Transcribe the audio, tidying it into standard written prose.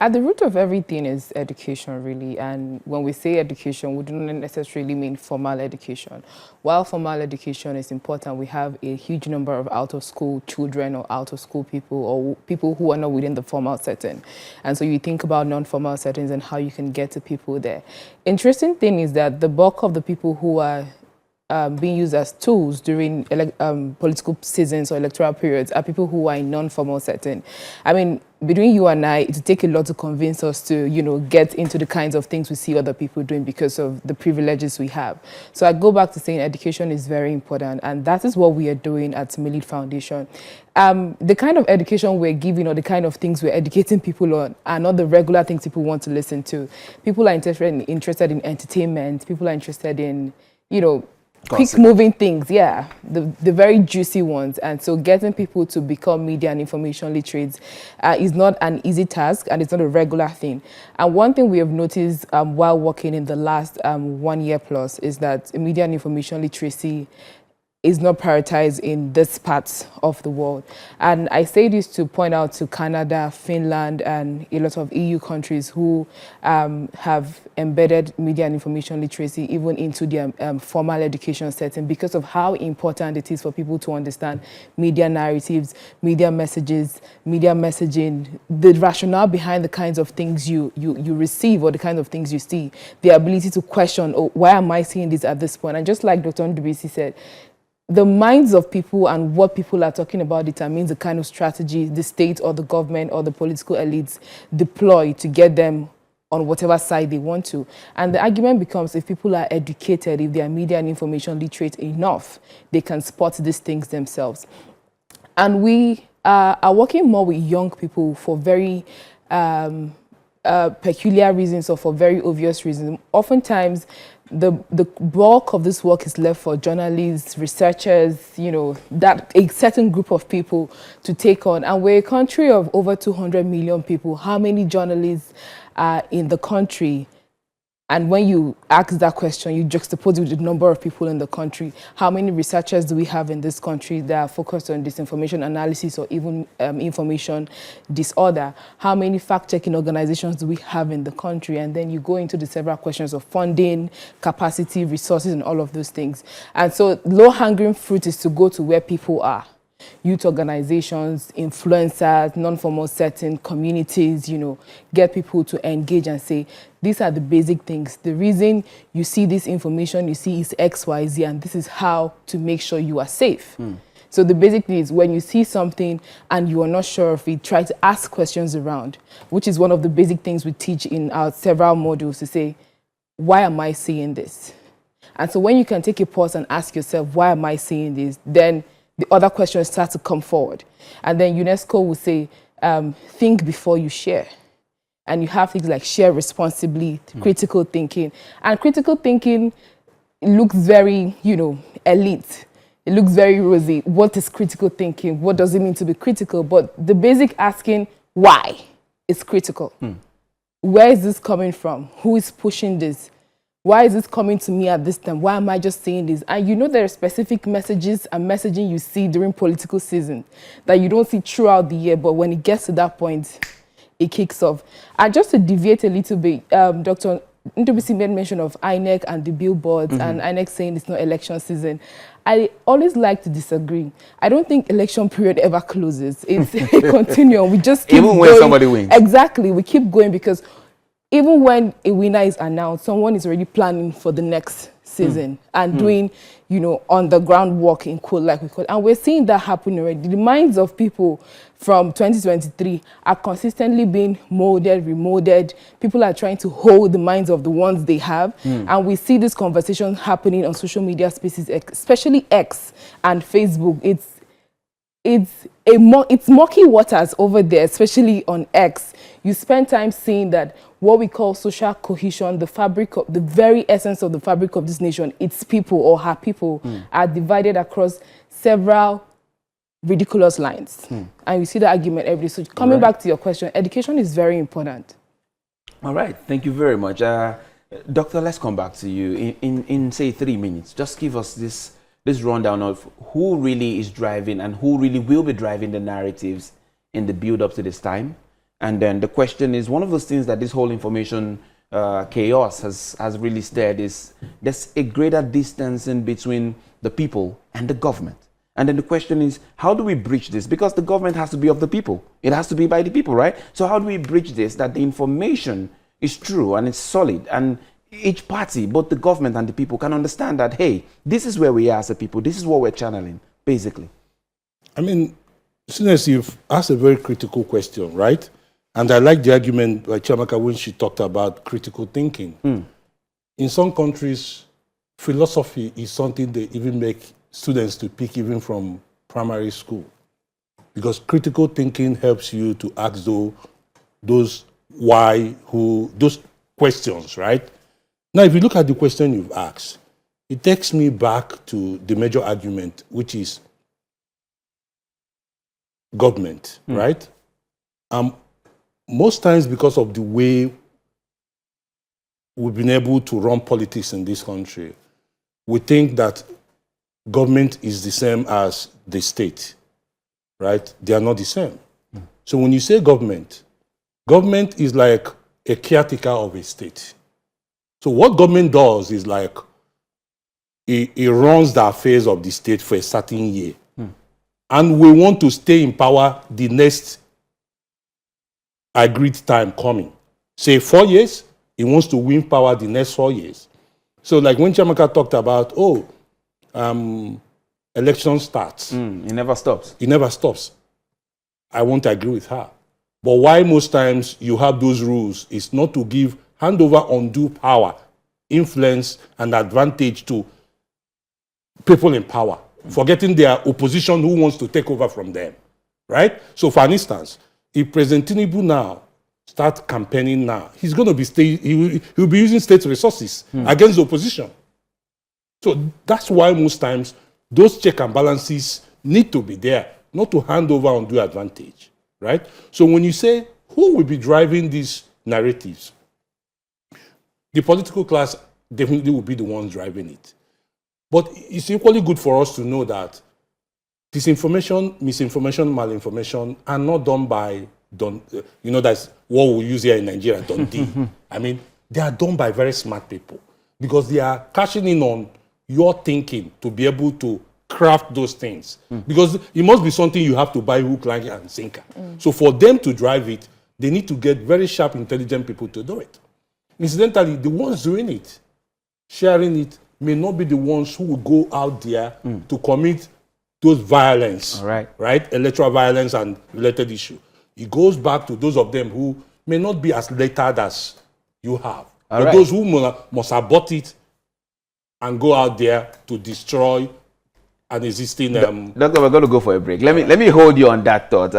At the root of everything is education, really. And when we say education, we do not necessarily mean formal education. While formal education is important, we have a huge number of out-of-school children or out-of-school people or people who are not within the formal setting. And so you think about non-formal settings and how you can get to people there. Interesting thing is that the bulk of the people who are being used as tools during political seasons or electoral periods are people who are in non-formal setting. I mean, between you and I, it would take a lot to convince us to, get into the kinds of things we see other people doing because of the privileges we have. So I go back to saying education is very important, and that is what we are doing at Millet Foundation. The kind of education we're giving or the kind of things we're educating people on are not the regular things people want to listen to. People are interested in entertainment. People are interested in, quick moving things, yeah, the very juicy ones. And so getting people to become media and information literates is not an easy task, and it's not a regular thing. And one thing we have noticed while working in the last 1 year plus is that media and information literacy is not prioritized in this part of the world. And I say this to point out to Canada, Finland, and a lot of EU countries who have embedded media and information literacy even into their formal education setting because of how important it is for people to understand media narratives, media messages, media messaging, the rationale behind the kinds of things you receive or the kinds of things you see, the ability to question, oh, why am I seeing this at this point? And just like Dr. Ndubisi said, the minds of people and what people are talking about determines the kind of strategy the state or the government or the political elites deploy to get them on whatever side they want to. And the argument becomes, if people are educated, if they are media and information literate enough, they can spot these things themselves. And we are working more with young people for very peculiar reasons or for very obvious reasons. Oftentimes, the bulk of this work is left for journalists, researchers, that a certain group of people to take on. And we're a country of over 200 million people. How many journalists are in the country? And when you ask that question, you juxtapose it with the number of people in the country. How many researchers do we have in this country that are focused on disinformation analysis or even information disorder? How many fact-checking organizations do we have in the country? And then you go into the several questions of funding, capacity, resources, and all of those things. And so low-hanging fruit is to go to where people are. Youth organizations, influencers, non-formal setting, communities, get people to engage and say, these are the basic things. The reason you see this information you see is X, Y, Z, and this is how to make sure you are safe. So the basic thing is when you see something and you are not sure of it, try to ask questions around, which is one of the basic things we teach in our several modules to say, why am I seeing this? And so when you can take a pause and ask yourself, why am I seeing this? Then the other questions start to come forward. And then UNESCO will say, think before you share. And you have things like share responsibly, critical thinking. And critical thinking looks very, elite. It looks very rosy. What is critical thinking? What does it mean to be critical? But the basic asking, why, is critical. Where is this coming from? Who is pushing this? Why is this coming to me at this time? Why am I just saying this? And there are specific messages and messaging you see during political season that you don't see throughout the year, but when it gets to that point, it kicks off. And just to deviate a little bit, Dr. Ndubisi made mention of INEC and the billboards and INEC saying it's not election season. I always like to disagree. I don't think election period ever closes. It's a continuum. We just keep even going. When somebody wins. Exactly. We keep going because even when a winner is announced, someone is already planning for the next season and doing, on the ground work in quote, like we call it. And we're seeing that happen already. The minds of people from 2023 are consistently being molded, remolded. People are trying to hold the minds of the ones they have. And we see this conversation happening on social media spaces, especially X and Facebook. It's murky waters over there, especially on X. You spend time seeing that what we call social cohesion, the very essence of the fabric of this nation, its people or her people are divided across several ridiculous lines. And we see the argument every day. So coming back to your question, education is very important. All right, thank you very much. Doctor, let's come back to you in say 3 minutes. Just give us this rundown of who really is driving and who really will be driving the narratives in the build up to this time. And then the question is, one of those things that this whole information chaos has really stirred is there's a greater distance in between the people and the government. And then the question is, how do we bridge this? Because the government has to be of the people. It has to be by the people, right? So how do we bridge this, that the information is true and it's solid, and each party, both the government and the people, can understand that, hey, this is where we are as a people. This is what we're channeling, basically. I mean, since you've asked a very critical question, right? And I like the argument by Chiamaka when she talked about critical thinking. In some countries, philosophy is something they even make students to pick even from primary school. Because critical thinking helps you to ask those why, who, those questions, right? Now, if you look at the question you've asked, it takes me back to the major argument, which is government, right? Most times, because of the way we've been able to run politics in this country, we think that government is the same as the state, right? They are not the same. So when you say government, government is like a caretaker of a state. So what government does is like, it runs the affairs of the state for a certain year. And we want to stay in power the next agreed time coming. Say 4 years, he wants to win power the next 4 years. So like when Chiamaka talked about, election starts. It never stops. It never stops. I won't agree with her. But why most times you have those rules is not to give handover undue power, influence, and advantage to people in power, forgetting their opposition who wants to take over from them, right? So for instance, if President Tinubu now starts campaigning now, he's going to be he'll be using state resources against the opposition. So that's why most times those check and balances need to be there, not to hand over undue advantage, right? So when you say who will be driving these narratives, the political class definitely will be the ones driving it. But it's equally good for us to know that disinformation, misinformation, malinformation are not done by, that's what we use here in Nigeria, Dundee. I mean, they are done by very smart people because they are cashing in on your thinking to be able to craft those things. Because it must be something you have to buy hook, line, and sinker. So for them to drive it, they need to get very sharp, intelligent people to do it. Incidentally, the ones doing it, sharing it, may not be the ones who will go out there to commit those violence, right? Electoral violence and related issue. It goes back to those of them who may not be as lettered as you have. But those who must have bought it and go out there to destroy an existing... Doctor, we're going to go for a break. Let me hold you on that thought.